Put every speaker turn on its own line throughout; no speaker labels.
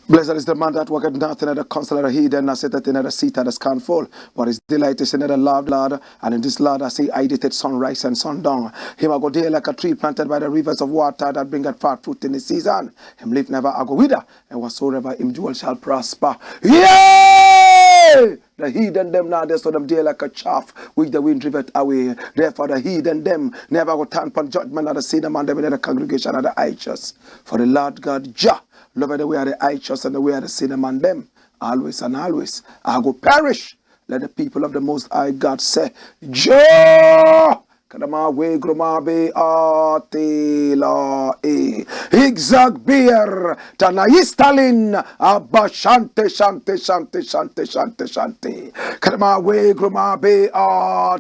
Blessed is the man that worketh not in the counsel of the heathen, nor sitteth in the seat that is can't fall. But his delight is in the Lord, and in this Lord I say, I did it sunrise and sundown. Him I go there like a tree planted by the rivers of water that bringeth forth fruit in the season. Him live never I go wither, and whatsoever him do shall prosper. Yea! The heathen them now, they saw them dear like a chaff, which the wind driveth away. Therefore the heathen them never go turn upon judgment, and see them and them in the congregation of the righteous. For the Lord God Jah love the way of the righteous and the way of the sinner man them. Always and always I go perish. Let the people of the Most High God say, Jah! Kadama we grumabe atila e. Igzag beer tanayistalin abba shante shante shante shante shante shante. Kadama we grumabe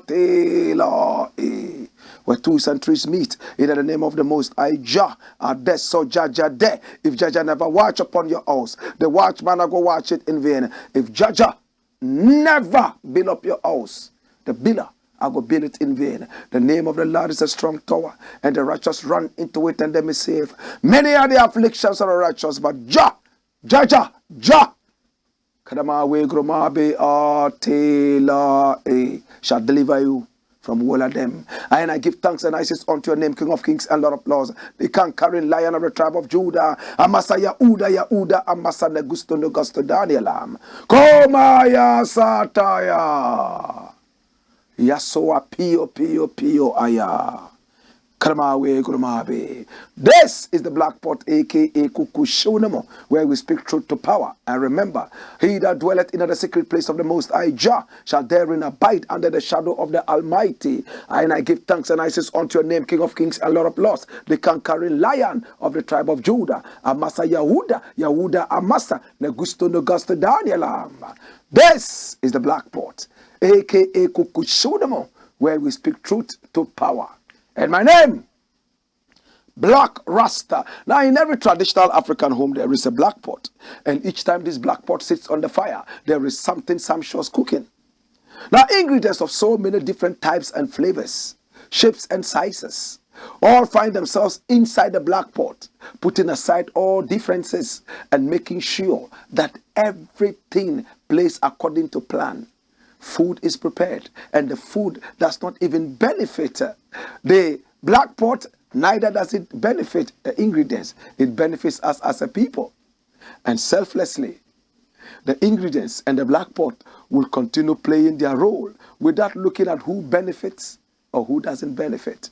atila e. Where two and threes meet in the name of the Most High Jah, are there so Jaja there. If Jaja never watch upon your house, the watchman I go watch it in vain. If Jaja never build up your house, the builder I go build it in vain. The name of the Lord is a strong tower, and the righteous run into it and they may save. Many are the afflictions of the righteous, but Jah, Jaja, Jah, Kadama we grumabe atela e shall deliver you from all of them. And I give thanks and I says unto your name, King of Kings and Lord of Lords, the conquering Lion of the tribe of Judah, Amasa Yahuda, Amasa Negusto Negusto Danielam, Komaya Sataya, Yasoa Pio Aya. This is the Black Pot, aka Kukushunamo, where we speak truth to power. And remember, he that dwelleth in the secret place of the Most High Jah shall therein abide under the shadow of the Almighty. And I give thanks and I says unto your name, King of Kings and Lord of Lords, the conquering Lion of the tribe of Judah, Amasa Yahuda, Amasa Negusto Danielam. This is the Black Pot, aka Kukushunamo, where we speak truth to power. And my name, Blakk Rasta. Now in every traditional African home there is a black pot. And each time this black pot sits on the fire, there is something sumptuous cooking. Now ingredients of so many different types and flavors, shapes and sizes, all find themselves inside the black pot, putting aside all differences and making sure that everything plays according to plan. Food is prepared, and the food does not even benefit the black pot, neither does it benefit the ingredients. It benefits us as a people. And selflessly, the ingredients and the black pot will continue playing their role without looking at who benefits or who doesn't benefit.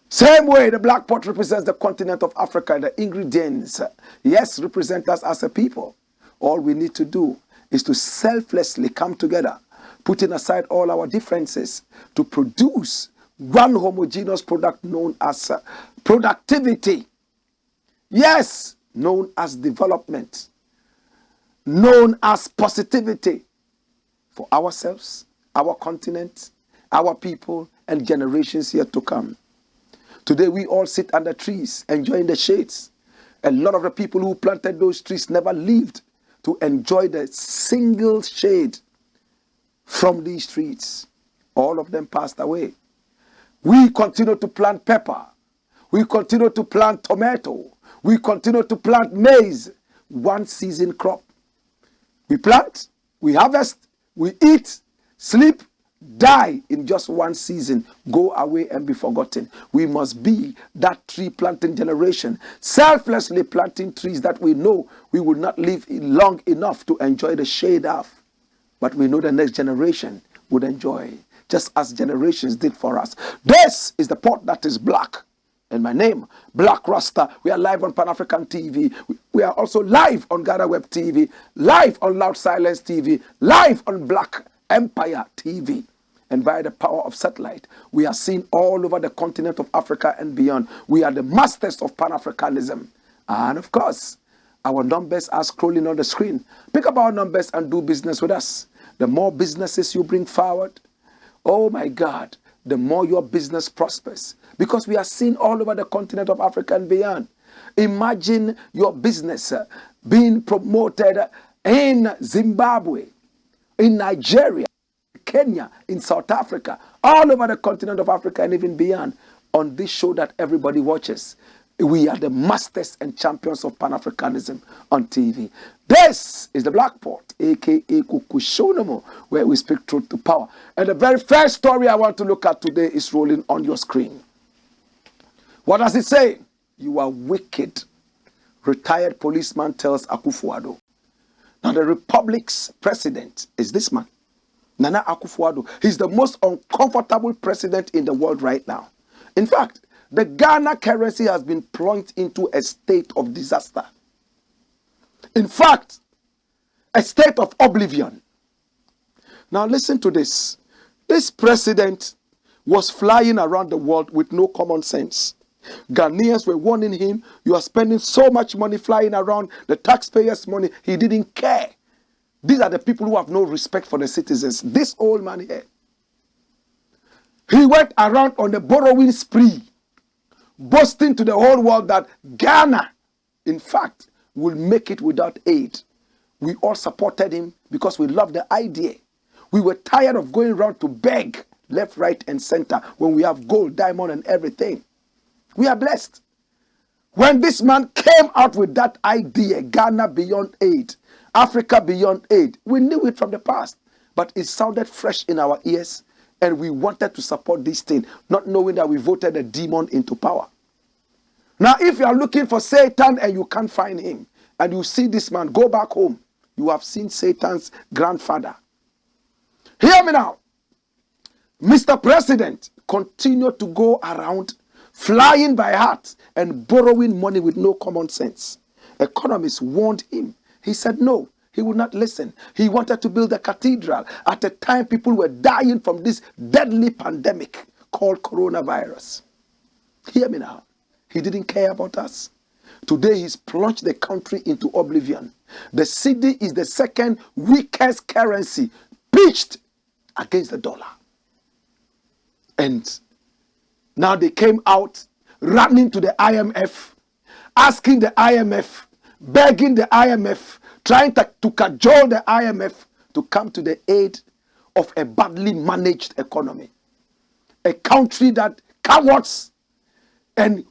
Same way, the black pot represents the continent of Africa, and the ingredients, yes, represent us as a people. All we need to do is to selflessly come together, putting aside all our differences to produce one homogeneous product known as productivity. Yes, known as development, known as positivity for ourselves, our continent, our people, and generations yet to come. Today we all sit under trees enjoying the shades. A lot of the people who planted those trees never lived to enjoy the single shade from these trees. All of them passed away. We continue to plant pepper. We continue to plant tomato. We continue to plant maize. One season crop. We plant, we harvest, we eat, sleep, die in just one season, go away and be forgotten. We must be that tree planting generation, selflessly planting trees that we know we will not live long enough to enjoy the shade of. But we know the next generation would enjoy. just as generations did for us. This is the port that is Blakk. And my name, Blakk RASTA. We are live on Pan-African TV. We are also live on Ghana Web TV, live on Loud Silence TV, live on Black Empire TV. And by the power of satellite, we are seen all over the continent of Africa and beyond. We are the masters of Pan-Africanism. And of course, our numbers are scrolling on the screen. Pick up our numbers and do business with us. The more businesses you bring forward, oh my God, the more your business prospers. Because we are seen all over the continent of Africa and beyond. Imagine your business being promoted in Zimbabwe, in Nigeria, Kenya, in South Africa, all over the continent of Africa and even beyond, on this show that everybody watches. We are the masters and champions of Pan-Africanism on TV. This is the Blakk Port, aka Kukushonomo, where we speak truth to power. And the very first story I want to look at today is rolling on your screen. What does it say? You are wicked. Retired policeman tells Akufo-Addo. Now the Republic's president is this man, Nana Akufo-Addo. He's the most uncomfortable president in the world right now. In fact, the Ghana currency has been plunged into a state of disaster. In fact, a state of oblivion. Now listen to this. This president was flying around the world with no common sense. Ghanaians were warning him, you are spending so much money flying around, the taxpayers' money. He didn't care. These are the people who have no respect for the citizens. This old man here, he went around on a borrowing spree, boasting to the whole world that Ghana, in fact, will make it without aid. We all supported him because we loved the idea. We were tired of going around to beg left, right, and center when we have gold, diamond, and everything. We are blessed. When this man came out with that idea, Ghana beyond aid, Africa beyond aid, we knew it from the past, but it sounded fresh in our ears, and we wanted to support this thing, not knowing that we voted a demon into power. Now, if you are looking for Satan and you can't find him, and you see this man, go back home. You have seen Satan's grandfather. Hear me now. Mr. President continued to go around flying by heart and borrowing money with no common sense. Economists warned him. He said no, he would not listen. He wanted to build a cathedral at a time people were dying from this deadly pandemic called coronavirus. Hear me now. He didn't care about us. Today he's plunged the country into oblivion. The cedi is the second weakest currency pitched against the dollar. And now they came out running to the IMF, asking the IMF, begging the IMF, trying to cajole the IMF to come to the aid of a badly managed economy. A country that cowards and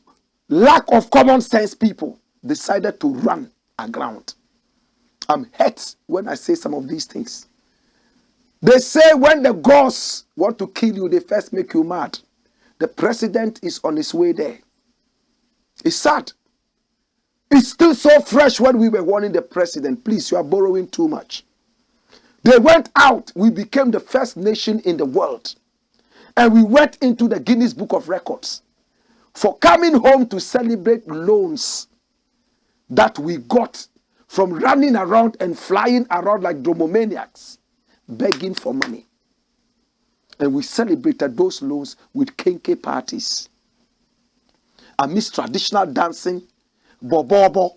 lack of common sense people decided to run aground. I'm hurt when I say some of these things. They say when the gods want to kill you, they first make you mad. The president is on his way there. It's sad. It's still so fresh when we were warning the president, please, you are borrowing too much. They went out. We became the first nation in the world. And we went into the Guinness Book of Records for coming home to celebrate loans that we got from running around and flying around like dromomaniacs, begging for money. And we celebrated those loans with kenke parties. Amidst traditional dancing, bobobo,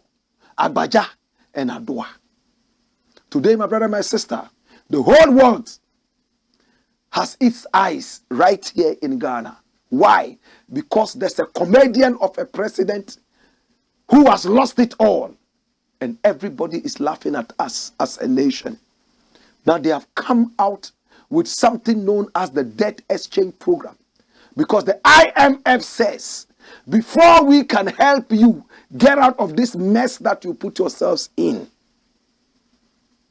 agbaja, and adoa. Today, my brother, my sister, the whole world has its eyes right here in Ghana. Why? Because there's a comedian of a president who has lost it all. And everybody is laughing at us as a nation. Now they have come out with something known as the debt exchange program. Because the IMF says, before we can help you get out of this mess that you put yourselves in,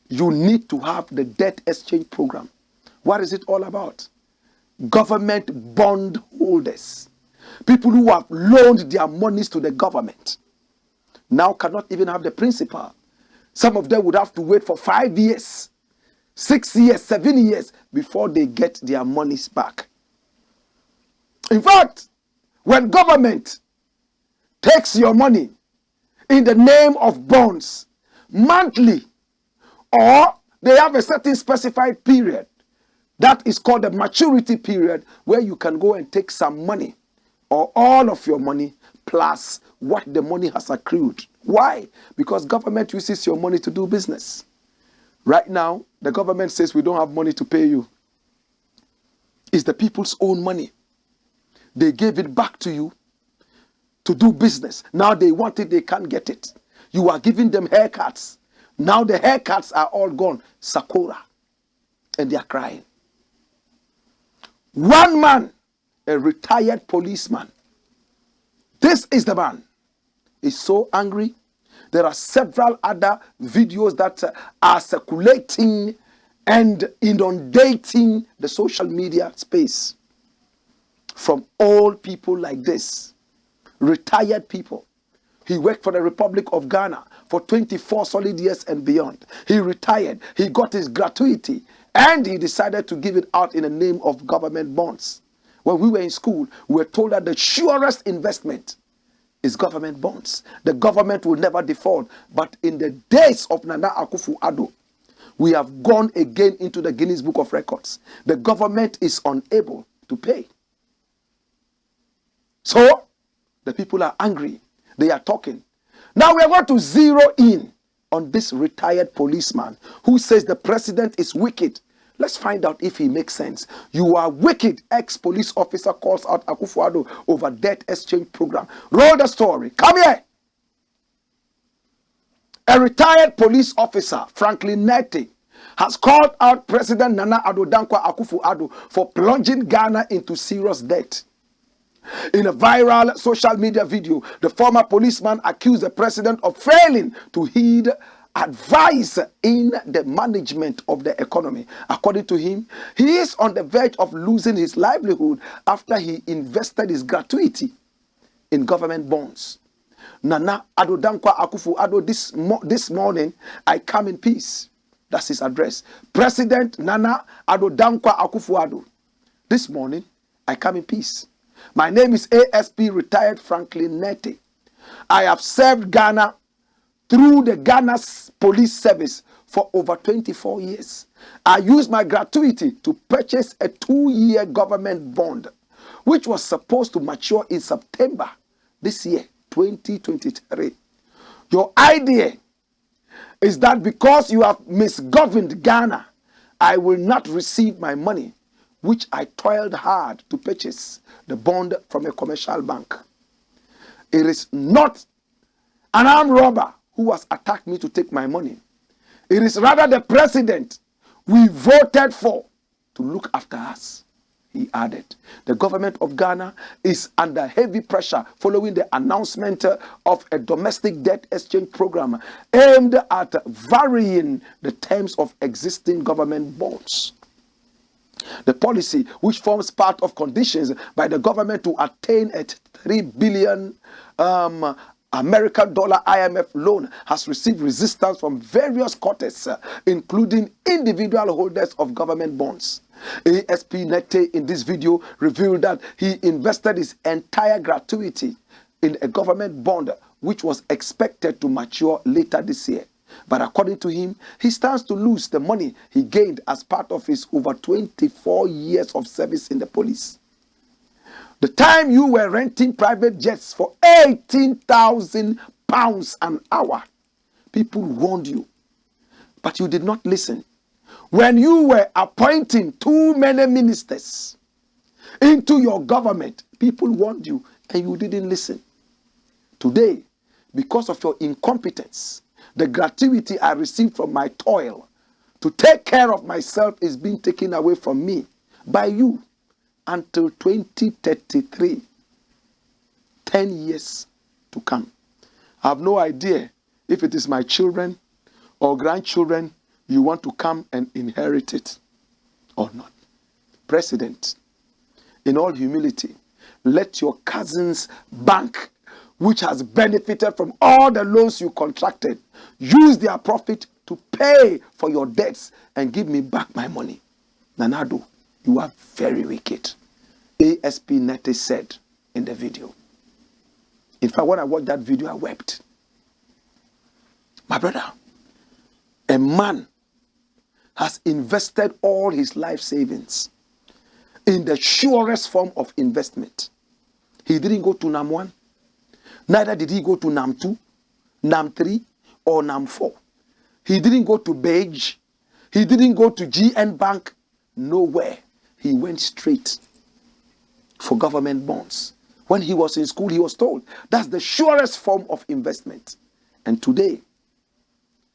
you need to have the debt exchange program. What is it all about? Government bond holders, people who have loaned their monies to the government, now cannot even have the principal. Some of them would have to wait for 5 years 6 years, 7 years before they get their monies back. In fact, when government takes your money in the name of bonds monthly, or they have a certain specified period that is called the maturity period, where you can go and take some money or all of your money plus what the money has accrued. Why? Because government uses your money to do business. Right now, the government says we don't have money to pay you. It's the people's own money. They gave it back to you to do business. Now they want it, they can't get it. You are giving them haircuts. Now the haircuts are all gone. Sakura. And they are crying. One man, a retired policeman. This is the man. He's so angry. There are several other videos that are circulating and inundating the social media space from old people like this, retired people. He worked for the Republic of Ghana for 24 solid years and beyond. He retired. He got his gratuity and he decided to give it out in the name of government bonds. When we were in school, we were told that the surest investment is government bonds. The government will never default. But in the days of Nana Akufo-Addo, we have gone again into the Guinness Book of Records. The government is unable to pay. So, the people are angry. They are talking. Now we are going to zero in on this retired policeman who says the president is wicked. Let's find out if he makes sense. You are wicked, ex-police officer calls out Akufo-Addo over debt exchange program. Roll the story. Come here. A retired police officer, Franklin Nete, has called out President Nana Addo Dankwa Akufo-Addo for plunging Ghana into serious debt. In a viral social media video, the former policeman accused the president of failing to heed advice in the management of the economy. According to him, he is on the verge of losing his livelihood after he invested his gratuity in government bonds. Nana Addo Dankwa Akufo-Addo, this morning, I come in peace. That's his address. President Nana Addo Dankwa Akufo-Addo, this morning, I come in peace. My name is ASP retired Franklin Nete. I have served Ghana through the Ghana's police service for over 24 years. I used my gratuity to purchase a 2-year government bond, which was supposed to mature in September this year, 2023. Your idea is that because you have misgoverned Ghana, I will not receive my money, which I toiled hard to purchase the bond from a commercial bank. It is not an armed robber who has attacked me to take my money. It is rather the president we voted for to look after us, he added. The government of Ghana is under heavy pressure following the announcement of a domestic debt exchange program aimed at varying the terms of existing government bonds. The policy, which forms part of conditions by the government to attain a $3 billion American dollar IMF loan, has received resistance from various quarters, including individual holders of government bonds. ASP Nete in this video revealed that he invested his entire gratuity in a government bond which was expected to mature later this year. But according to him, he stands to lose the money he gained as part of his over 24 years of service in the police. The time you were renting private jets for £18,000 an hour, people warned you, but you did not listen. When you were appointing too many ministers into your government, people warned you and you didn't listen. Today, because of your incompetence, the gratuity I received from my toil to take care of myself is being taken away from me by you until 2033. 10 years to come. I have no idea if it is my children or grandchildren you want to come and inherit it or not. President, in all humility, let your cousin's bank, which has benefited from all the loans you contracted, use their profit to pay for your debts and give me back my money. Nana Addo, you are very wicked. ASP Nete said in the video. In fact, when I watched that video, I wept. My brother, a man has invested all his life savings in the surest form of investment. He didn't go to NAM 1, neither did he go to NAM 2, NAM 3, or NAM 4. He didn't go to Beige. He didn't go to GN Bank. Nowhere. He went straight for government bonds. When he was in school, he was told that's the surest form of investment. And today,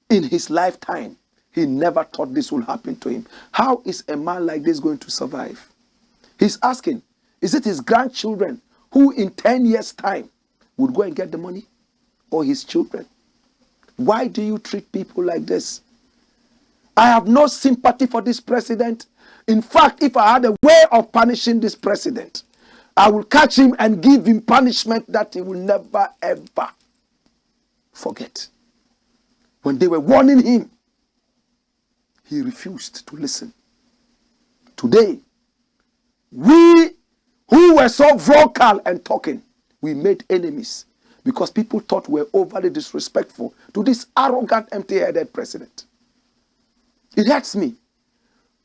in his lifetime, he never thought this would happen to him. How is a man like this going to survive? He's asking, is it his grandchildren who in 10 years' time would go and get the money? Or his children? Why do you treat people like this? I have no sympathy for this president. In fact, if I had a way of punishing this president, I will catch him and give him punishment that he will never ever forget. When they were warning him, he refused to listen. Today, we who were so vocal and talking, we made enemies because people thought we were overly disrespectful to this arrogant, empty-headed president. It hurts me.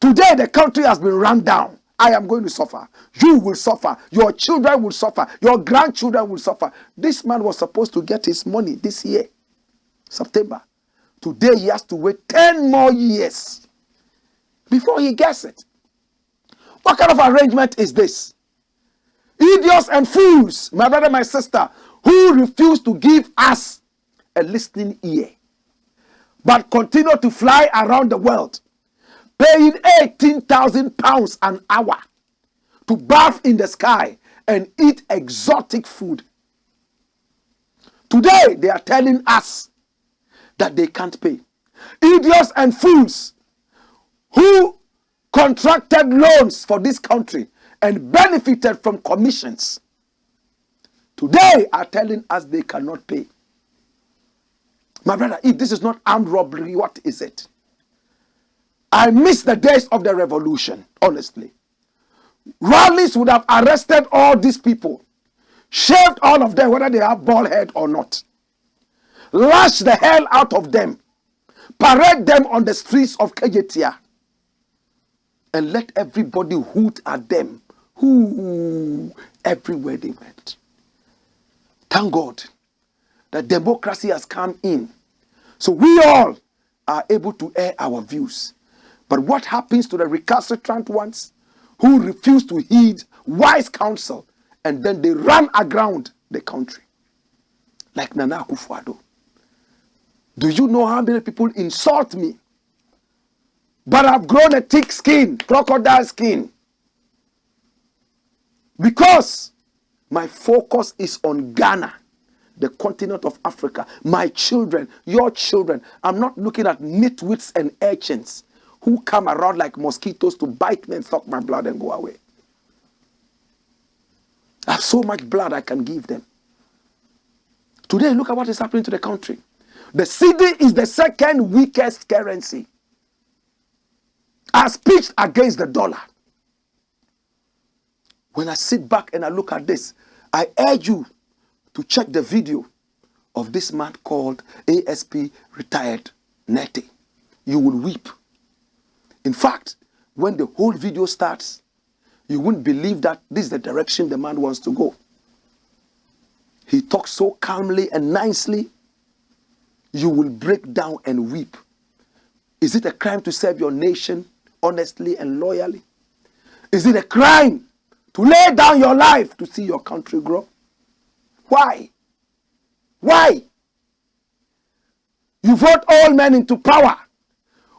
Today, the country has been run down. I am going to suffer. You will suffer. Your children will suffer. Your grandchildren will suffer. This man was supposed to get his money this year, September. Today, he has to wait 10 more years before he gets it. What kind of arrangement is this? Idiots and fools, my brother, my sister, who refuse to give us a listening ear, but continue to fly around the world, paying £18,000 an hour to bath in the sky and eat exotic food. Today, they are telling us that they can't pay. Idiots and fools who contracted loans for this country and benefited from commissions, today are telling us they cannot pay. My brother, if this is not armed robbery, what is it? I miss the days of the revolution, honestly. Rallies would have arrested all these people, shaved all of them, whether they have bald head or not, lash the hell out of them, parade them on the streets of Kejetia, and let everybody hoot at them. Who everywhere they went. Thank God that democracy has come in, so we all are able to air our views. But what happens to the recalcitrant ones who refuse to heed wise counsel and then they run aground the country? Like Nana Akufo-Addo. Do you know how many people insult me? But I've grown a thick skin, crocodile skin. Because my focus is on Ghana, the continent of Africa, my children, your children. I'm not looking at nitwits and urchins who come around like mosquitoes to bite me and suck my blood and go away. I have so much blood I can give them. Today, look at what is happening to the country. The cedi is the second weakest currency, as pitched against the dollar. When I sit back and I look at this, I urge you to check the video of this man called ASP Retired Nete. You will weep. In fact, when the whole video starts, you wouldn't believe that this is the direction the man wants to go. He talks so calmly and nicely, you will break down and weep. Is it a crime to serve your nation honestly and loyally? Is it a crime to lay down your life to see your country grow? Why? Why? You vote all men into power.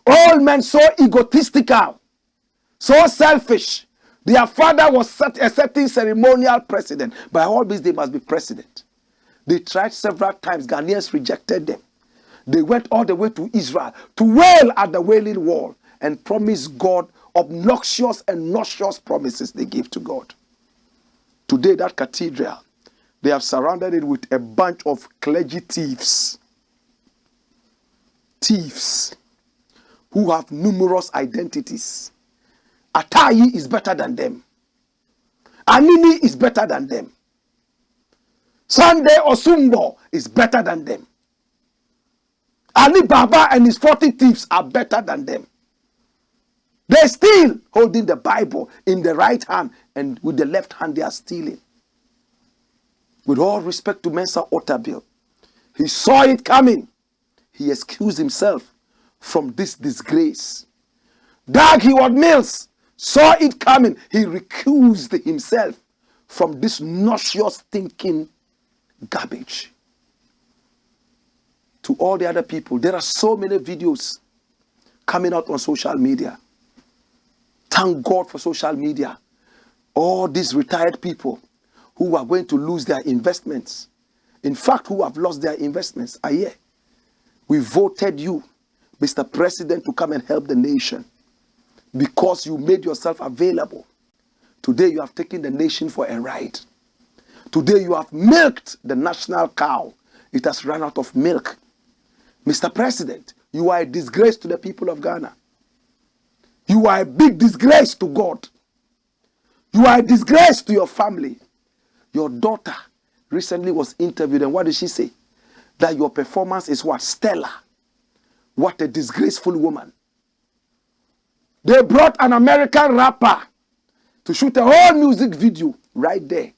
All men so egotistical, so selfish. Their father was a certain ceremonial president. By all means, they must be president. They tried several times. Ghanaians rejected them. They went all the way to Israel to wail at the Wailing Wall and promise God obnoxious and nauseous promises they gave to God. Today, that cathedral, they have surrounded it with a bunch of clergy thieves. thieves who have numerous identities. Atayi is better than them. Anini is better than them. Sunday Osumbo is better than them. Ali Baba and his 40 thieves are better than them. They're still holding the Bible in the right hand, and with the left hand they are stealing. With all respect to Mensa Otabil, he saw it coming. He excused himself from this disgrace. Dag Heward Mills saw it coming. He recused himself from this nauseous thinking garbage. To all the other people, there are so many videos coming out on social media. Thank God for social media. All these retired people who are going to lose their investments, in fact, who have lost their investments, are here. We voted you, Mr. President, to come and help the nation because you made yourself available. Today you have taken the nation for a ride. Today you have milked the national cow. It has run out of milk. Mr. President, you are a disgrace to the people of Ghana. You are a big disgrace to God. You are a disgrace to your family. Your daughter recently was interviewed, and what did she say? That your performance is what? Stellar. What a disgraceful woman. They brought an American rapper to shoot a whole music video right there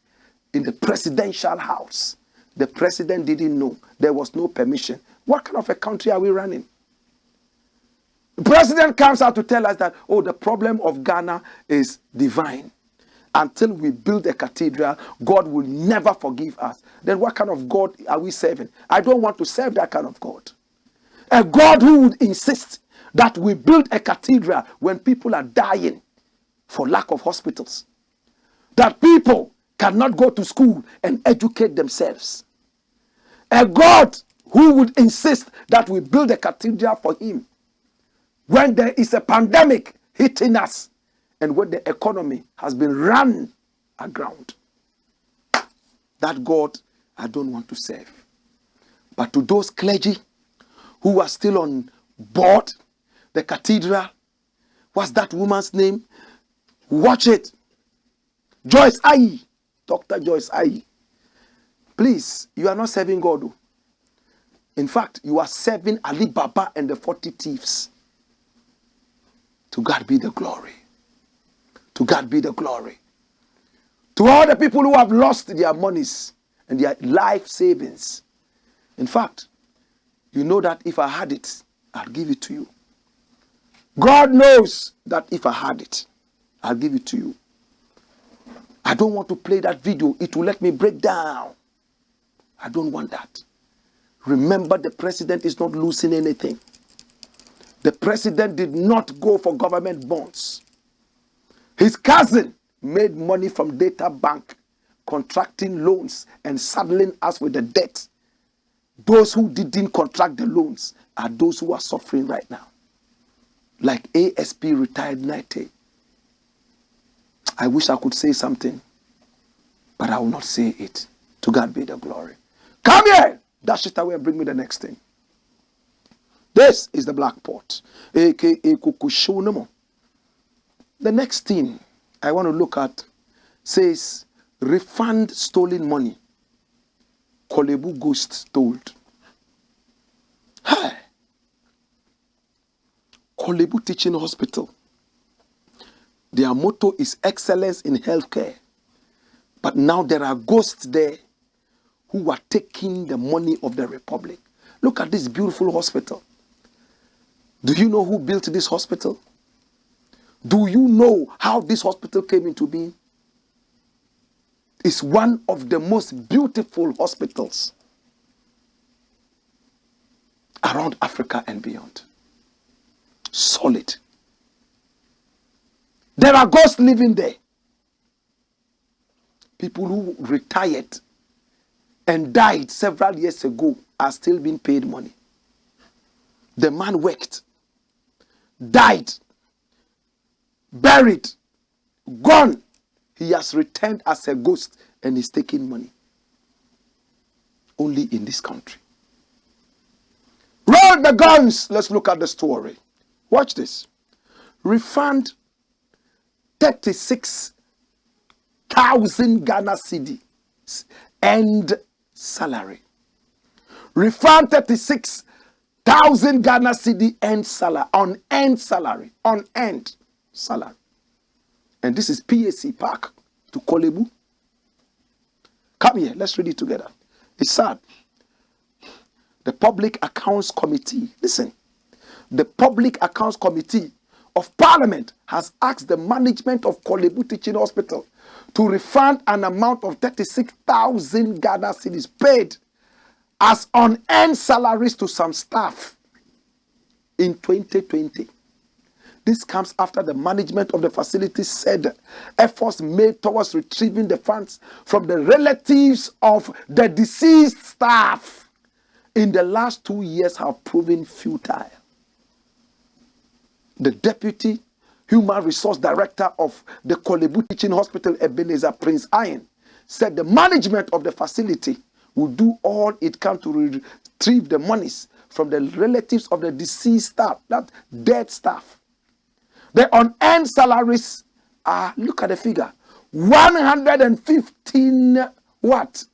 in the presidential house. The president didn't know. There was no permission. What kind of a country are we running? The president comes out to tell us that, oh, the problem of Ghana is divine. Until we build a cathedral, God will never forgive us. Then what kind of God are we serving? I don't want to serve that kind of God. A God who would insist that we build a cathedral when people are dying for lack of hospitals. That people cannot go to school and educate themselves. A God who would insist that we build a cathedral for him when there is a pandemic hitting us and when the economy has been run aground. That God I don't want to serve. But to those clergy who are still on board the cathedral, what's that woman's name? Watch it. Joyce Ayi. Dr. Joyce Ayi. Please, you are not serving God. In fact, you are serving Ali Baba and the 40 thieves. To God be the glory. To God be the glory. To all the people who have lost their monies and their life savings. In fact, you know that if I had it, I'll give it to you. God knows that if I had it, I'll give it to you. I don't want to play that video. It will let me break down. I don't want that. Remember, the president is not losing anything. The president did not go for government bonds. His cousin made money from data bank, contracting loans and saddling us with the debt. Those who didn't contract the loans are those who are suffering right now. Like ASP retired 90. I wish I could say something, but I will not say it. To God be the glory. Come here! Dash it away and bring me the next thing. This is the Blakk pot, aka Kukushunamo. The next thing I want to look at says, refund stolen money. KORLEBU ghost told. Hi. KORLEBU Teaching Hospital. Their motto is excellence in healthcare. But now there are ghosts there who are taking the money of the Republic. Look at this beautiful hospital. Do you know who built this hospital? Do you know how this hospital came into being? It's one of the most beautiful hospitals around Africa and beyond. Solid. There are ghosts living there. People who retired and died several years ago are still being paid money. The man worked, died, buried, gone. He has returned as a ghost and is taking money. Only in this country. Roll the guns. Let's look at the story. Watch this. Refund 36,000 Ghana cedis end salary. Refund 36,000 Ghana cedi end salary, on end salary, on end salary. And this is PAC Park to KORLEBU. Come here, let's read it together. It's sad. The Public Accounts Committee, listen, the Public Accounts Committee of Parliament has asked the management of KORLEBU Teaching Hospital to refund an amount of 36,000 Ghana cedis paid as on-end salaries to some staff in 2020. This comes after the management of the facility said efforts made towards retrieving the funds from the relatives of the deceased staff in the last 2 years have proven futile. The Deputy Human Resource Director of the KORLEBU Teaching Hospital, Ebenezer Prince Iron, said the management of the facility will do all it can to retrieve the monies from the relatives of the deceased staff, that dead staff. The on-end salaries are, look at the figure, 115 what?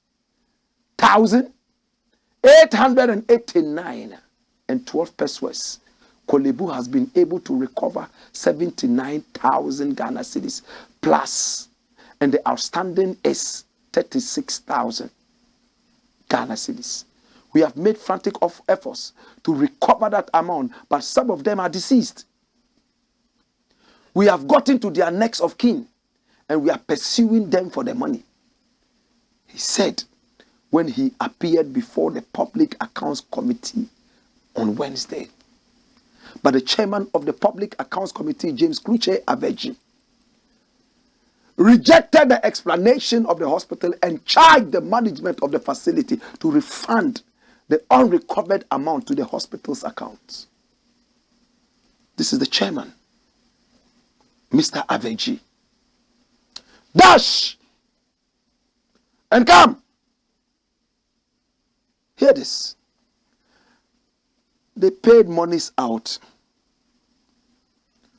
1,889 and 12 pesos. KORLEBU has been able to recover 79,000 Ghana cedis plus, and the outstanding is 36,000 Ghana cedis. We have made frantic efforts to recover that amount, but some of them are deceased. We have gotten to their next of kin, and we are pursuing them for the money. He said when he appeared before the Public Accounts Committee on Wednesday. But the chairman of the Public Accounts Committee, James Kluche-Aveji, rejected the explanation of the hospital and charged the management of the facility to refund the unrecovered amount to the hospital's accounts. This is the chairman, Mr. Aveji. Dash and come. Hear this. They paid monies out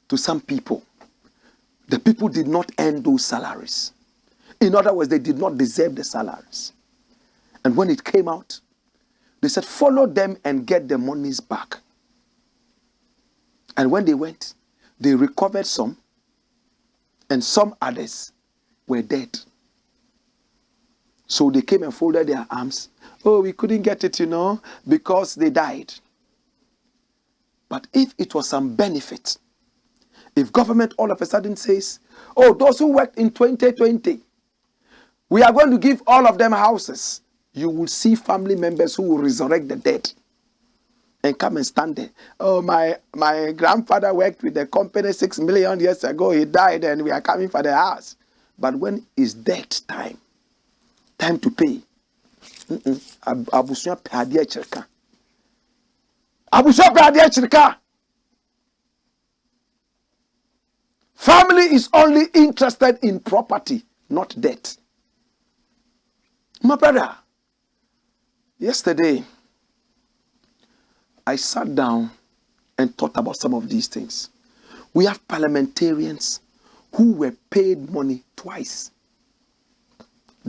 to some people. The people did not earn those salaries. In other words, they did not deserve the salaries. And when it came out, they said, follow them and get the monies back. And when they went, they recovered some, and some others were dead. So they came and folded their arms. Oh, we couldn't get it, because they died. But if it was some benefit, if government all of a sudden says, oh, those who worked in 2020, we are going to give all of them houses, you will see family members who will resurrect the dead and come and stand there. Oh, my grandfather worked with the company 6 million years ago. He died and we are coming for the house. But when is death time to pay? Abusua padiya chirka. Abusua padiya chirka. Family is only interested in property, not debt. My brother, yesterday, I sat down and thought about some of these things. We have parliamentarians who were paid money twice.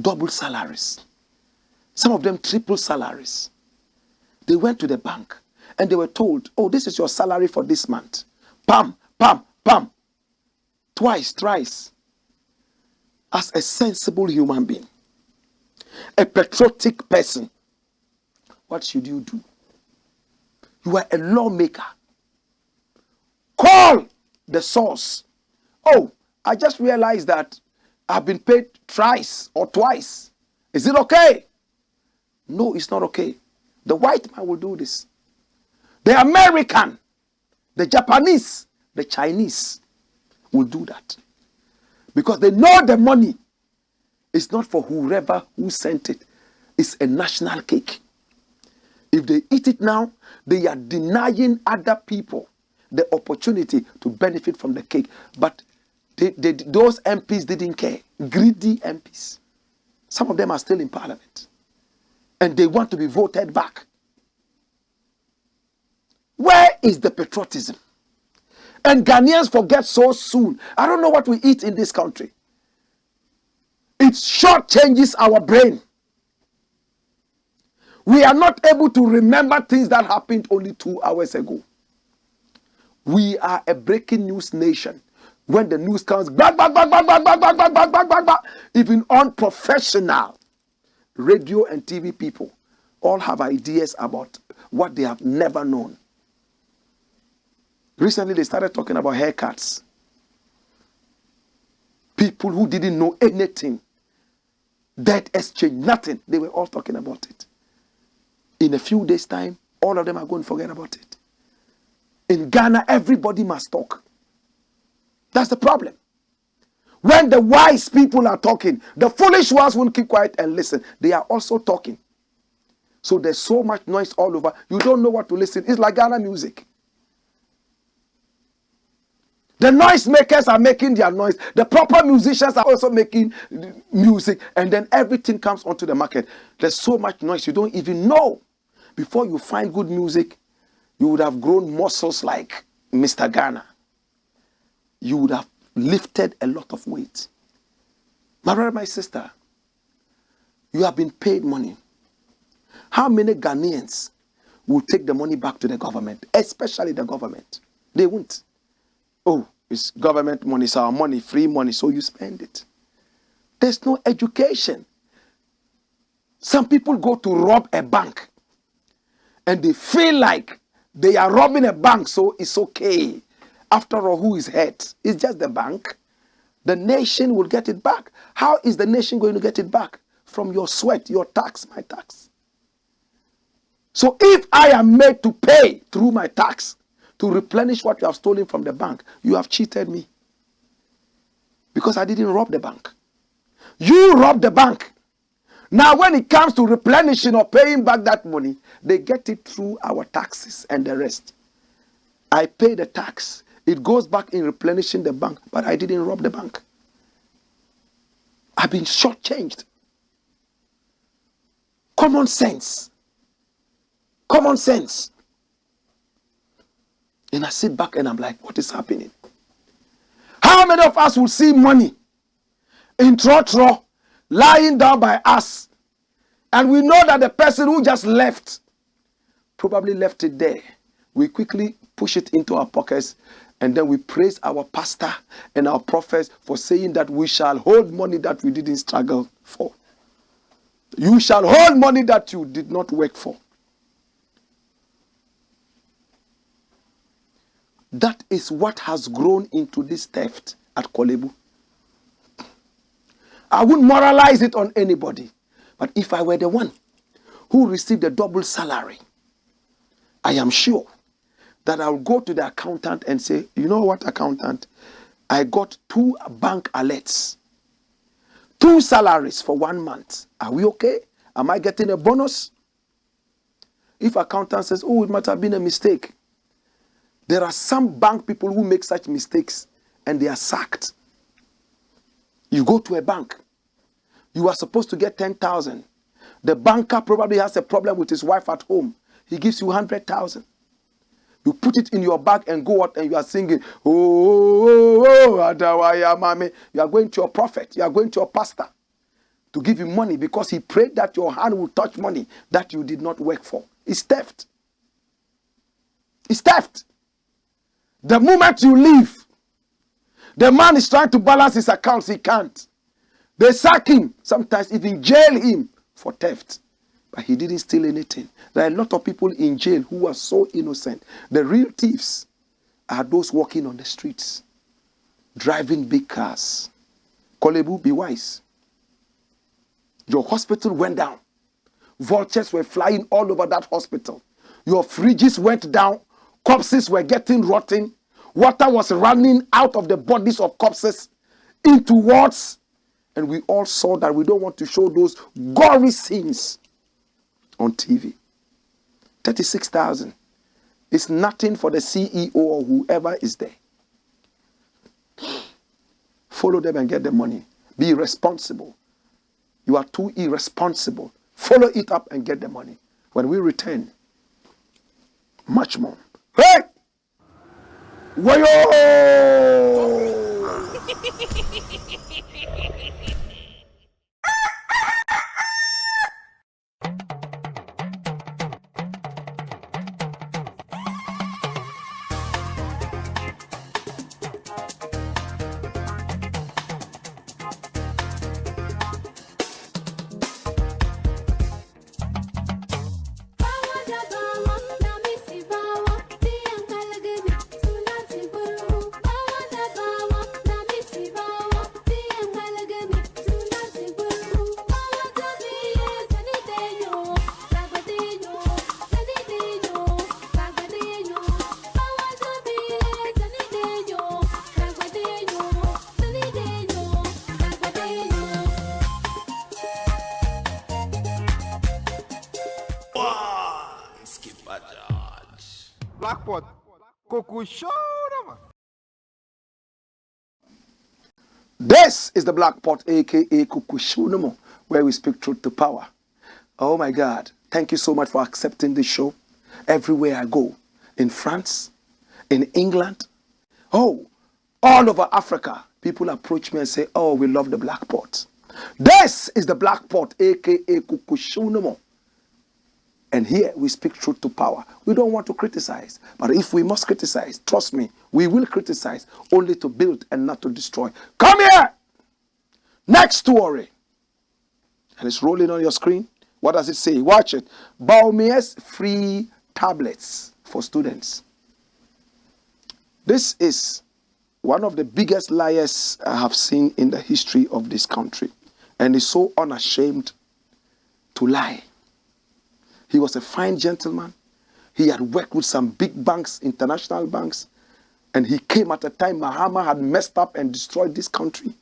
Double salaries. Some of them triple salaries. They went to the bank and they were told, oh, this is your salary for this month. Pam, pam, pam. Twice, thrice. As a sensible human being, a patriotic person, what should you do? You are a lawmaker. Call the source. Oh, I just realized that I've been paid thrice or twice. Is it okay? No, it's not okay. The white man will do this. The American, the Japanese, the Chinese will do that. Because they know the money is not for whoever who sent it. It's a national cake. If they eat it now, they are denying other people the opportunity to benefit from the cake. But those MPs didn't care. Greedy MPs. Some of them are still in parliament. And they want to be voted back. Where is the patriotism? And Ghanaians forget so soon. I don't know what we eat in this country. It short changes our brain. We are not able to remember things that happened only 2 hours ago. We are a breaking news nation. When the news comes, bang, bang, bang, bang, bang, bang, bang, bang, bang, bang, bang, bang. Even unprofessional radio and TV people all have ideas about what they have never known. Recently, they started talking about haircuts. People who didn't know anything, debt exchange, nothing. They were all talking about it. In a few days' time, all of them are going to forget about it. In Ghana, everybody must talk. That's the problem. When the wise people are talking, the foolish ones won't keep quiet and listen. They are also talking. So there's so much noise all over. You don't know what to listen. It's like Ghana music. The noise makers are making their noise. The proper musicians are also making music. And then everything comes onto the market. There's so much noise you don't even know. Before you find good music, you would have grown muscles like Mr. Ghana. You would have lifted a lot of weight. My brother, my sister, you have been paid money. How many Ghanaians will take the money back to the government, especially the government? They won't. Oh, it's government money, it's our money, free money, so you spend it. There's no education. Some people go to rob a bank and they feel like they are robbing a bank, so it's okay. After all, who is hurt? It's just the bank. The nation will get it back. How is the nation going to get it back? From your sweat, your tax, my tax. So if I am made to pay through my tax to replenish what you have stolen from the bank, you have cheated me. Because I didn't rob the bank. You robbed the bank. Now when it comes to replenishing or paying back that money, they get it through our taxes and the rest. I pay the tax. It goes back in replenishing the bank, but I didn't rob the bank. I've been shortchanged. Common sense. Common sense. And I sit back and I'm like, what is happening? How many of us will see money in trotro lying down by us, and we know that the person who just left probably left it there? We quickly push it into our pockets, and then we praise our pastor and our prophets for saying that we shall hold money that we didn't struggle for. You shall hold money that you did not work for. That is what has grown into this theft at KORLEBU. I wouldn't moralize it on anybody. But if I were the one who received a double salary, I am sure that I'll go to the accountant and say, you know what, accountant? I got 2 bank alerts. 2 salaries for 1 month. Are we okay? Am I getting a bonus? If accountant says, oh, it might have been a mistake. There are some bank people who make such mistakes and they are sacked. You go to a bank. You are supposed to get 10,000. The banker probably has a problem with his wife at home. He gives you 100,000. You put it in your bag and go out and you are singing, oh, Adawaya Mame. You are going to your prophet. You are going to your pastor to give him money because he prayed that your hand will touch money that you did not work for. It's theft. It's theft. The moment you leave, the man is trying to balance his accounts. He can't. They sack him, sometimes even jail him for theft. But he didn't steal anything. There are a lot of people in jail who are so innocent. The real thieves are those walking on the streets, driving big cars. KORLEBU, be wise. Your hospital went down. Vultures were flying all over that hospital. Your fridges went down. Corpses were getting rotten. Water was running out of the bodies of corpses into wards. And we all saw that. We don't want to show those gory scenes on TV. 36,000 is nothing for the CEO or whoever is there. Follow them and get the money. Be responsible. You are too irresponsible. Follow it up and get the money. When we return, much more Wayo!
Blackpot, Koku Show.
This is the Black Pot, aka Kukushunamo, where we speak truth to power. Oh my God. Thank you so much for accepting this show. Everywhere I go, in France, in England, all over Africa, people approach me and say, oh, we love the Black Pot. This is the Black Pot, aka Kukushunamo. And here we speak truth to power. We don't want to criticize. But if we must criticize, trust me, we will criticize only to build and not to destroy. Come here! Next story. And it's rolling on your screen. What does it say? Watch it. Bawumia'S free tablets for students. This is one of the biggest liars I have seen in the history of this country. And he's so unashamed to lie. He was a fine gentleman. He had worked with some big banks, international banks. And he came at a time Mahama had messed up and destroyed this country.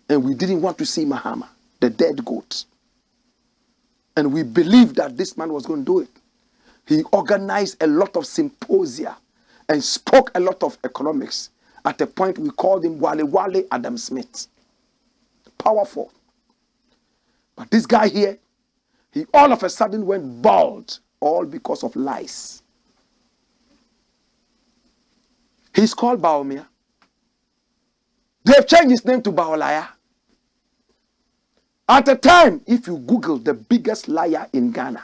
And we didn't want to see Mahama, the dead goat. And we believed that this man was going to do it. He organized a lot of symposia and spoke a lot of economics. At a point, we called him Wale Adam Smith. Powerful. But this guy here, he all of a sudden went bald, all because of lies. He's called Bawumia. They've changed his name to Bawolaya. At the time, if you Google the biggest liar in Ghana,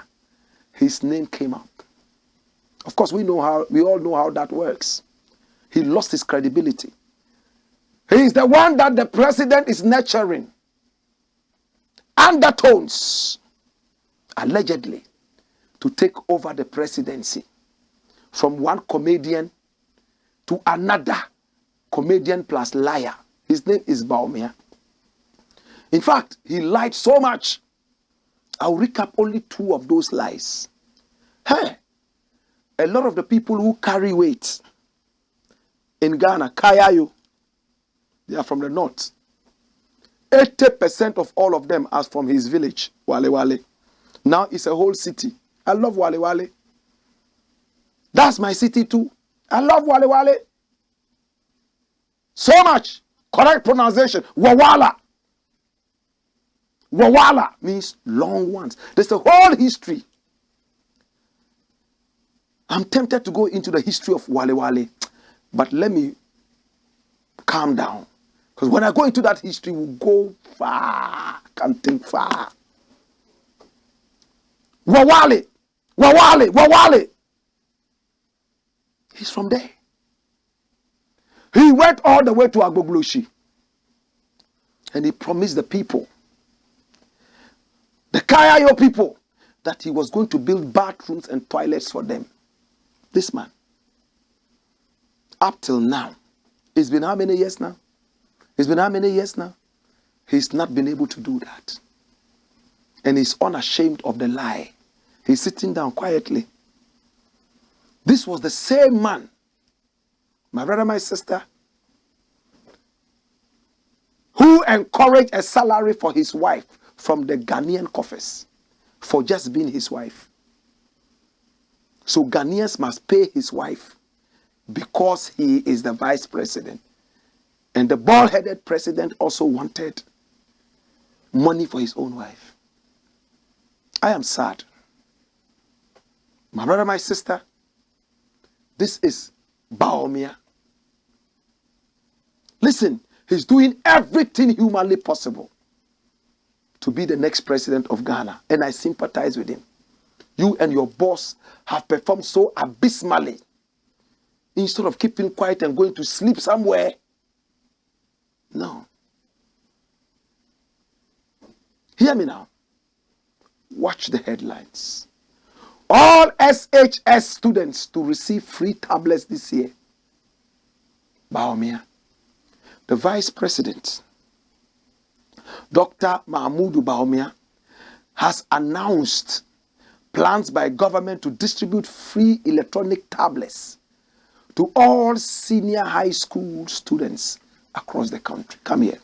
his name came up. Of course, we all know how that works. He lost his credibility. He is the one that the president is nurturing. Undertones, allegedly, to take over the presidency from one comedian to another comedian plus liar. His name is Bawumia. In fact, he lied so much. I'll recap only 2 of those lies. Hey, a lot of the people who carry weight in Ghana, Kayayo, they are from the north. 80% of all of them are from his village, Wale. Now it's a whole city. I love Wale. That's my city too. I love Wale. So much. Correct pronunciation. Wawala. Wawala means long ones. There's a whole history. I'm tempted to go into the history of Wale. But let me calm down. Because when I go into that history, we'll go far. Can't think far. Wawale. He's from there. He went all the way to Agbogloshi. And he promised the people, the Kayayo people, that he was going to build bathrooms and toilets for them. This man. Up till now. It's been how many years now? He's not been able to do that. And he's unashamed of the lie. He's sitting down quietly. This was the same man, my brother, my sister, who encouraged a salary for his wife from the Ghanaian coffers for just being his wife. So Ghanaians must pay his wife because he is the vice president. And the bald-headed president also wanted money for his own wife. I am sad. My brother, my sister, this is Bawumia. Listen, he's doing everything humanly possible to be the next president of Ghana. And I sympathize with him. You and your boss have performed so abysmally. Instead of keeping quiet and going to sleep somewhere. No. Hear me now. Watch the headlines. All SHS students to receive free tablets this year. Bawumia, the Vice President, Dr. Mahmoud Bawumia, has announced plans by government to distribute free electronic tablets to all senior high school students across the country. Come here.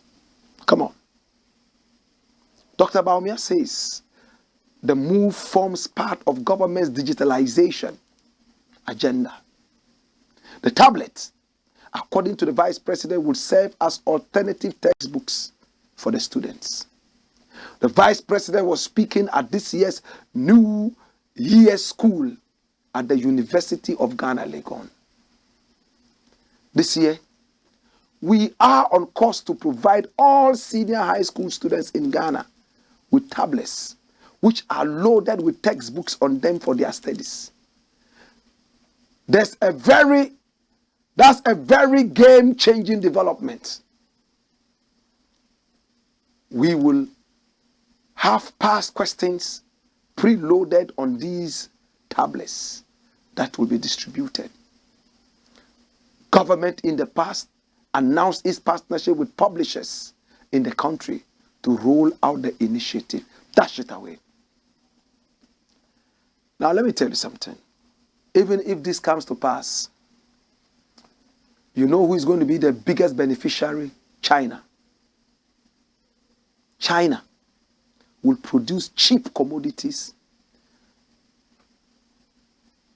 Come on. Dr. Bawumia says the move forms part of government's digitalization agenda. The tablets, according to the Vice President, will serve as alternative textbooks for the students. The Vice President was speaking at this year's New Year School at the University of Ghana, Legon. This year, we are on course to provide all senior high school students in Ghana with tablets, which are loaded with textbooks on them for their studies. That's a very game-changing development. We will have past questions preloaded on these tablets that will be distributed. Government in the past announced its partnership with publishers in the country to roll out the initiative. Dash it away. Now let me tell you something. Even if this comes to pass, you know who is going to be the biggest beneficiary? China. China will produce cheap commodities,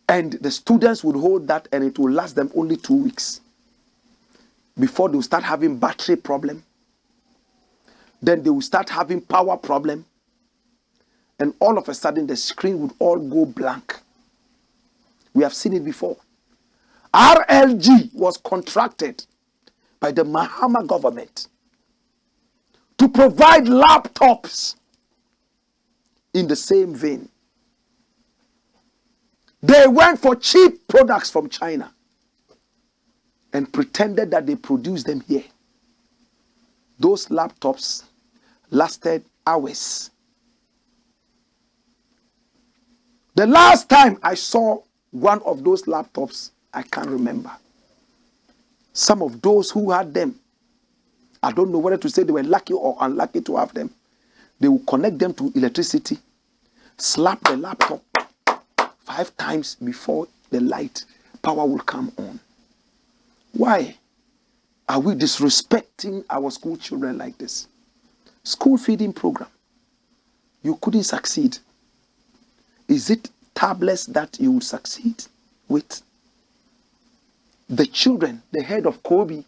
and the students would hold that, and it will last them only 2 weeks before they will start having battery problem. Then they will start having power problem, and all of a sudden the screen would all go blank. We have seen it before. RLG was contracted by the Mahama government to provide laptops in the same vein. They went for cheap products from China and pretended that they produced them here. Those laptops lasted hours. The last time I saw one of those laptops, I can't remember. Some of those who had them, I don't know whether to say they were lucky or unlucky to have them. They will connect them to electricity, slap the laptop 5 times before the light power will come on. Why are we disrespecting our school children like this? School feeding program. You couldn't succeed. Is it tablets that you would succeed with? The children, the head of Kobe,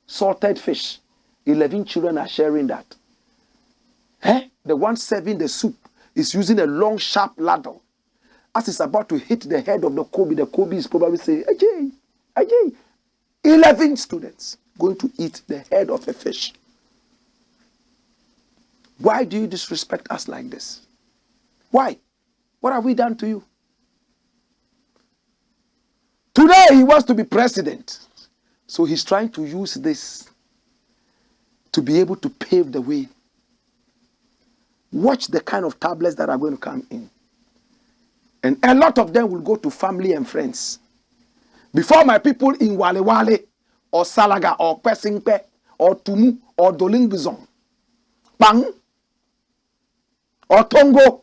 salted fish, 11 children are sharing that. The one serving the soup is using a long, sharp ladle. As it's about to hit the head of the Kobe is probably saying, Ajay, Ajay. 11 students going to eat the head of a fish. Why do you disrespect us like this? Why? What have we done to you? Today he wants to be president. So he's trying to use this to be able to pave the way. Watch the kind of tablets that are going to come in. And a lot of them will go to family and friends. Before my people in Wale Wale, or Salaga, or Pesingpe, or Tumu, or Dolingbizon, Bang, or Tongo,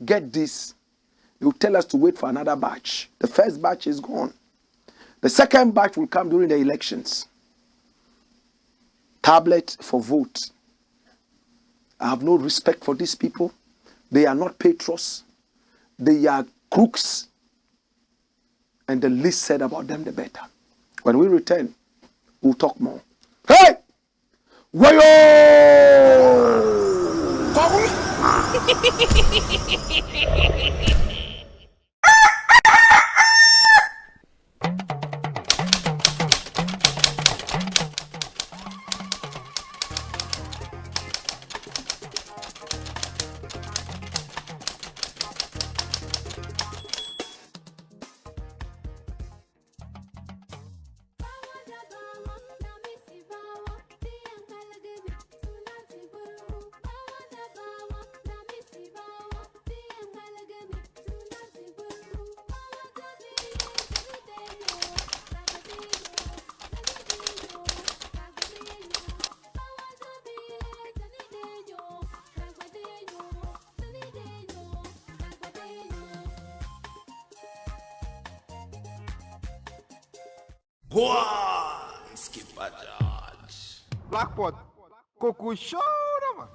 get this. They will tell us to wait for another batch. The first batch is gone. The second batch will come during the elections. Tablet for vote. I have no respect for these people. They are not patriots. They are crooks. And the least said about them, the better. When we return, we'll talk more. Hey! Wayo!
Skipper George.
Blackpot. Kokushoda.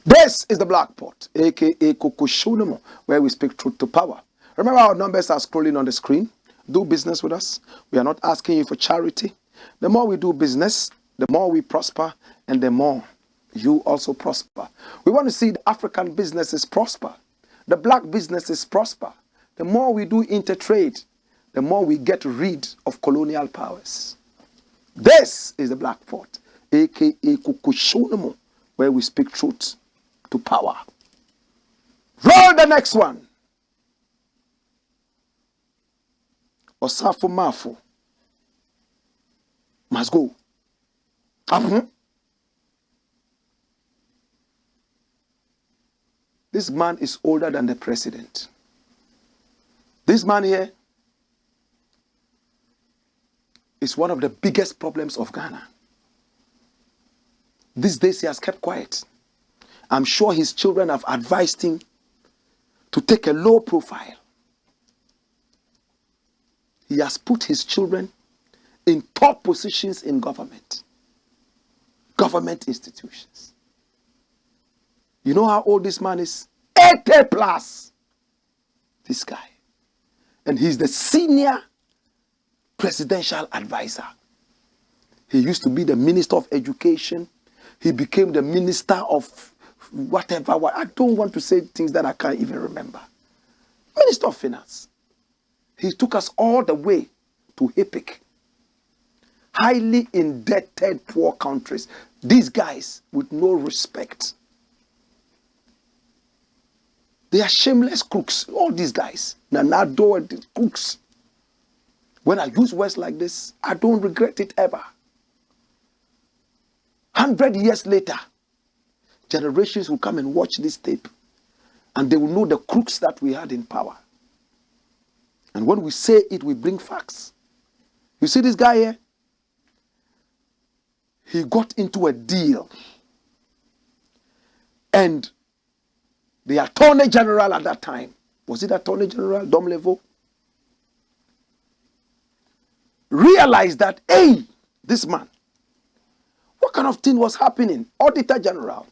This is the Black Pot, aka Kokushunamo, where we speak truth to power. Remember, our numbers are scrolling on the screen. Do business with us. We are not asking you for charity. The more we do business, the more we prosper, and the more you also prosper. We want to see the African businesses prosper, the black businesses prosper. The more we do intertrade, the more we get rid of colonial powers. This is the Black Pot, aka Kukushunamo, where we speak truth to power. Roll the next one. OSAFO MAAFO must go. This man is older than the president. This man here is one of the biggest problems of Ghana. These days he has kept quiet. I'm sure his children have advised him to take a low profile. He has put his children in top positions in government institutions. You know how old this man is? 80 plus. This guy. And he's the senior presidential advisor. He used to be the Minister of Education. He became the Minister of whatever. I don't want to say things that I can't even remember. Minister of Finance. He took us all the way to HIPIC. Highly indebted poor countries. These guys with no respect. They are shameless crooks. All these guys. Nanado and these crooks. When I use words like this, I don't regret it ever. 100 years later, generations will come and watch this tape. And they will know the crooks that we had in power. And when we say it, we bring facts. You see this guy here? He got into a deal. And the Attorney General at that time, was it Attorney General Domlevo? Realized that, hey, this man, what kind of thing was happening? Auditor General.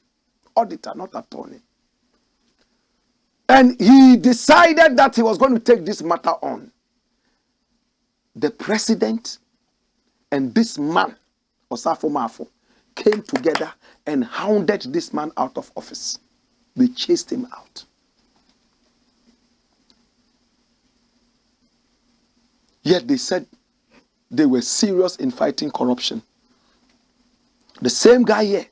Auditor, not attorney. And he decided that he was going to take this matter on. The president and this man, OSAFO MAAFO, came together and hounded this man out of office. They chased him out. Yet they said they were serious in fighting corruption. The same guy here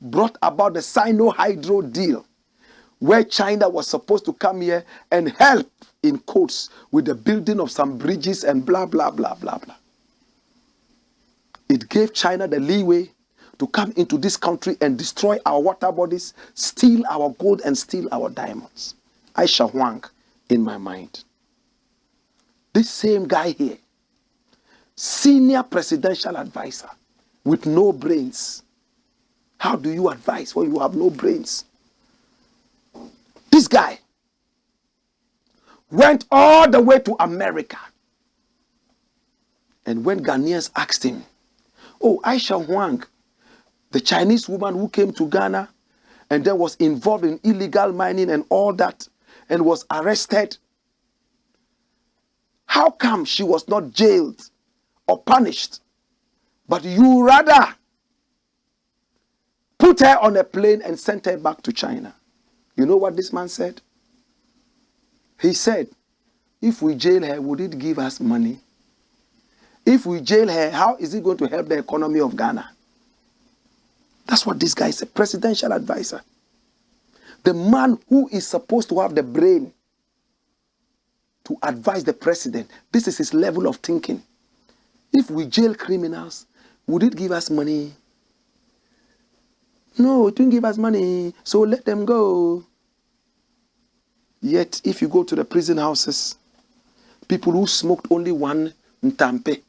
brought about the Sino-Hydro deal, where China was supposed to come here and help, in quotes, with the building of some bridges and blah, blah, blah, blah, blah. It gave China the leeway to come into this country and destroy our water bodies, steal our gold and steal our diamonds. Aisha Huang in my mind. This same guy here, senior presidential advisor with no brains. How do you advise when you have no brains? This guy went all the way to America. And when Ghanaians asked him, oh, Aisha Huang, the Chinese woman who came to Ghana and then was involved in illegal mining and all that and was arrested, how come she was not jailed or punished, but you rather put her on a plane and sent her back to China? You know what this man said? He said, if we jail her, would it give us money? If we jail her, how is it going to help the economy of Ghana? That's what this guy is, a presidential advisor. The man who is supposed to have the brain to advise the president. This is his level of thinking. If we jail criminals, would it give us money? No, it won't give us money, so let them go. Yet, if you go to the prison houses, people who smoked only one ntampe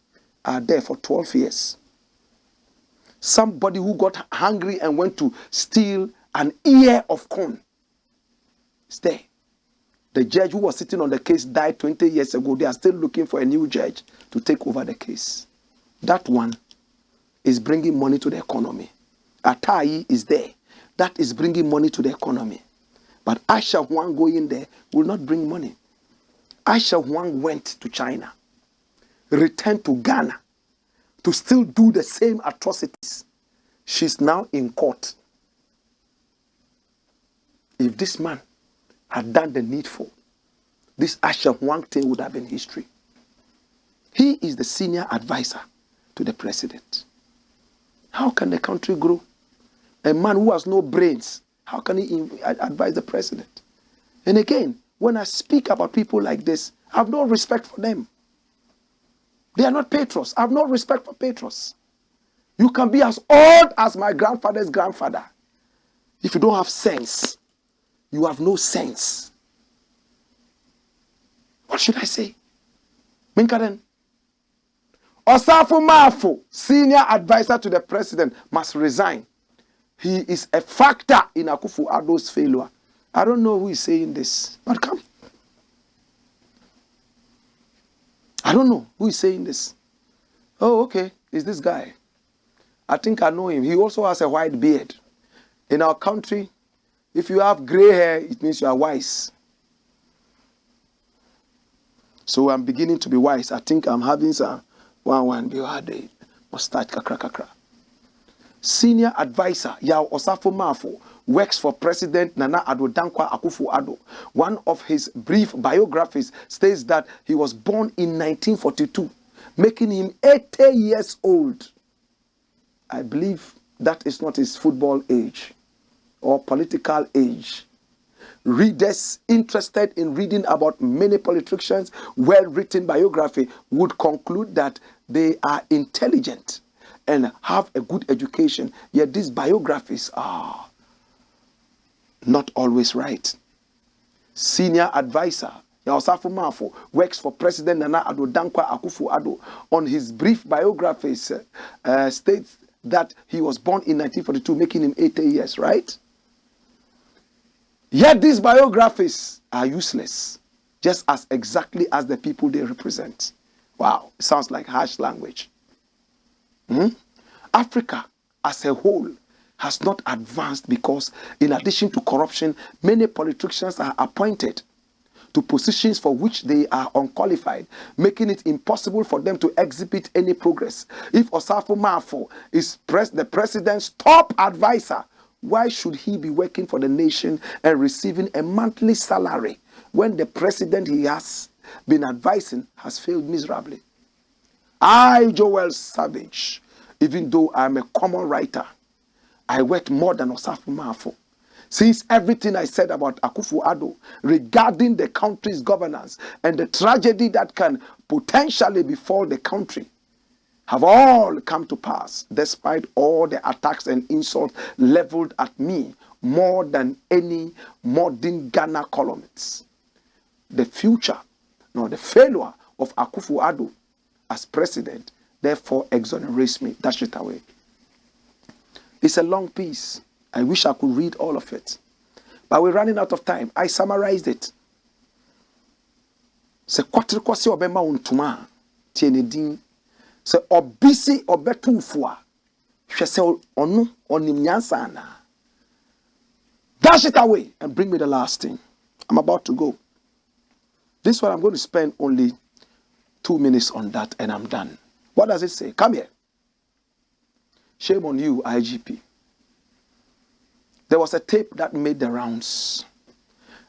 are there for 12 years. Somebody who got hungry and went to steal an ear of corn is there. The judge who was sitting on the case died 20 years ago. They are still looking for a new judge to take over the case. That one is bringing money to the economy. Atai is there. That is bringing money to the economy. But Aisha Huang going there will not bring money. Aisha Huang went to China, returned to Ghana to still do the same atrocities. She's now in court. If this man had done the needful, this Aisha Huang thing would have been history. He is the senior advisor to the president. How can the country grow? A man who has no brains, how can he advise the president? And again, when I speak about people like this, I have no respect for them. They are not patriots. I have no respect for patriots. You can be as old as my grandfather's grandfather. If you don't have sense, you have no sense. What should I say? Minkaden. OSAFO MAAFO, senior advisor to the president, must resign. He is a factor in Akufo-Addo's failure. I don't know who is saying this, but come. I don't know who is saying this. Oh, okay, it's this guy. I think I know him. He also has a white beard. In our country, if you have gray hair, it means you are wise. So I'm beginning to be wise. I think I'm having some one beard, mustache kakra. Senior advisor Yao OSAFO MAAFO works for President Nana Addo Dankwa Akufo-Addo. One of his brief biographies states that he was born in 1942, making him 80 years old. I believe that is not his football age or political age. Readers interested in reading about many politicians' well-written biography would conclude that they are intelligent and have a good education, yet these biographies are not always right. Senior advisor OSAFO MAAFO works for President Nana Addo Dankwa Akufo-Addo. On his brief biographies states that he was born in 1942, making him 80 years, right? Yet these biographies are useless, just as exactly as the people they represent. Wow, it sounds like harsh language. Africa as a whole has not advanced because, in addition to corruption, many politicians are appointed to positions for which they are unqualified, making it impossible for them to exhibit any progress. If OSAFO MAAFO is the president's top advisor, why should he be working for the nation and receiving a monthly salary when the president he has been advising has failed miserably? I, Joel Savage, even though I'm a common writer, I worked more than OSAFO MAAFO. Since everything I said about Akufo-Addo regarding the country's governance and the tragedy that can potentially befall the country have all come to pass, despite all the attacks and insults leveled at me more than any modern Ghana columnists. The future, the failure of Akufo-Addo as president, therefore exonerates me. Dash it away. It's a long piece. I wish I could read all of it. But we're running out of time. I summarized it. Se kwatri kwasi obema untuma tienedin. Se obisi obetufua. Hwese onu onimnyansa na. Dash it away and bring me the last thing. I'm about to go. This one I'm going to spend only 2 minutes on that and I'm done. What does it say? Come here. Shame on you, IGP. There was a tape that made the rounds.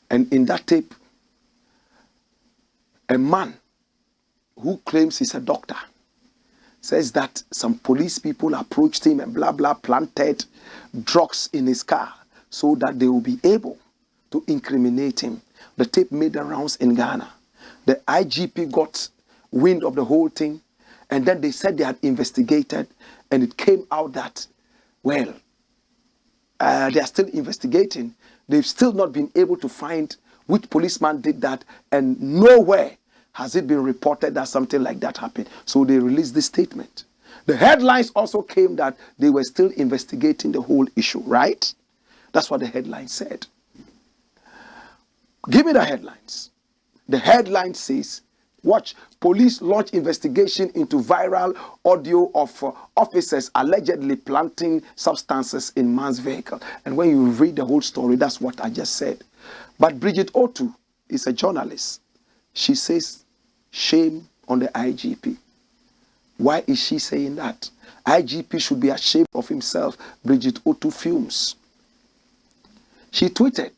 And in that tape, a man who claims he's a doctor says that some police people approached him and blah, blah, planted drugs in his car so that they will be able to incriminate him. The tape made the rounds in Ghana. The IGP got wind of the whole thing. And then they said they had investigated. And it came out that, well, they are still investigating. They've still not been able to find which policeman did that, and nowhere has it been reported that something like that happened. So they released this statement. The headlines also came that they were still investigating the whole issue, right? That's what the headline said. Give me the headlines. The headline says, watch, police launch investigation into viral audio of officers allegedly planting substances in man's vehicle. And when you read the whole story, that's what I just said. But Bridget Otu is a journalist. She says, shame on the IGP. Why is she saying that? IGP should be ashamed of himself. Bridget Otu fumes. She tweeted,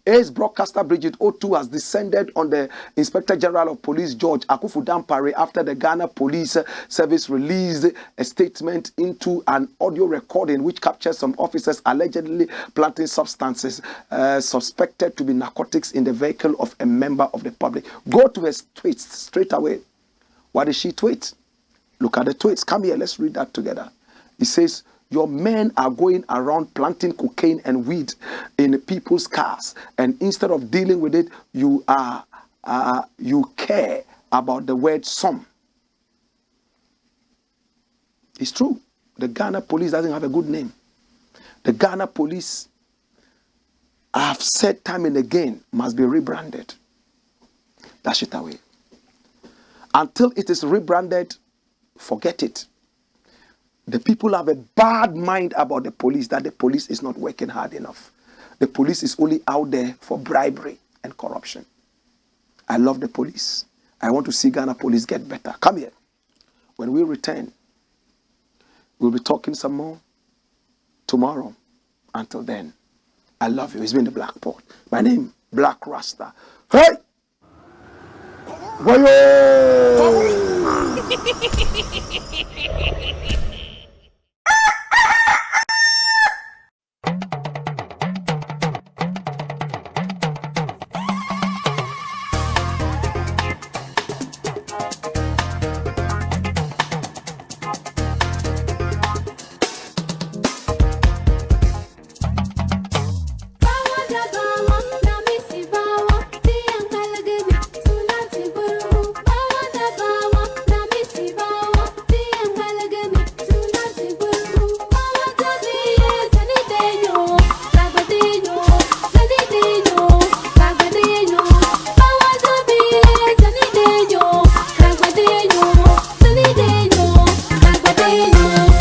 Ace broadcaster Bridget Otu has descended on the Inspector General of Police George Akufo-Addo after the Ghana Police Service released a statement into an audio recording which captures some officers allegedly planting substances suspected to be narcotics in the vehicle of a member of the public. Go to her tweets straight away. What did she tweet? Look at the tweets. Come here, let's read that together. It says, your men are going around planting cocaine and weed in people's cars, and instead of dealing with it, you care about the word some. It's true. The Ghana police doesn't have a good name. The Ghana police, I have said time and again, must be rebranded. Dash it away. Until it is rebranded, forget it. The people have a bad mind about the police, that the police is not working hard enough. The police is only out there for bribery and corruption. I love the police. I want to see Ghana police get better. Come here. When we return, we'll be talking some more tomorrow. Until then, I love you. It's been the Blakk Pot. My name, Blakk Rasta. Hey! Wayo!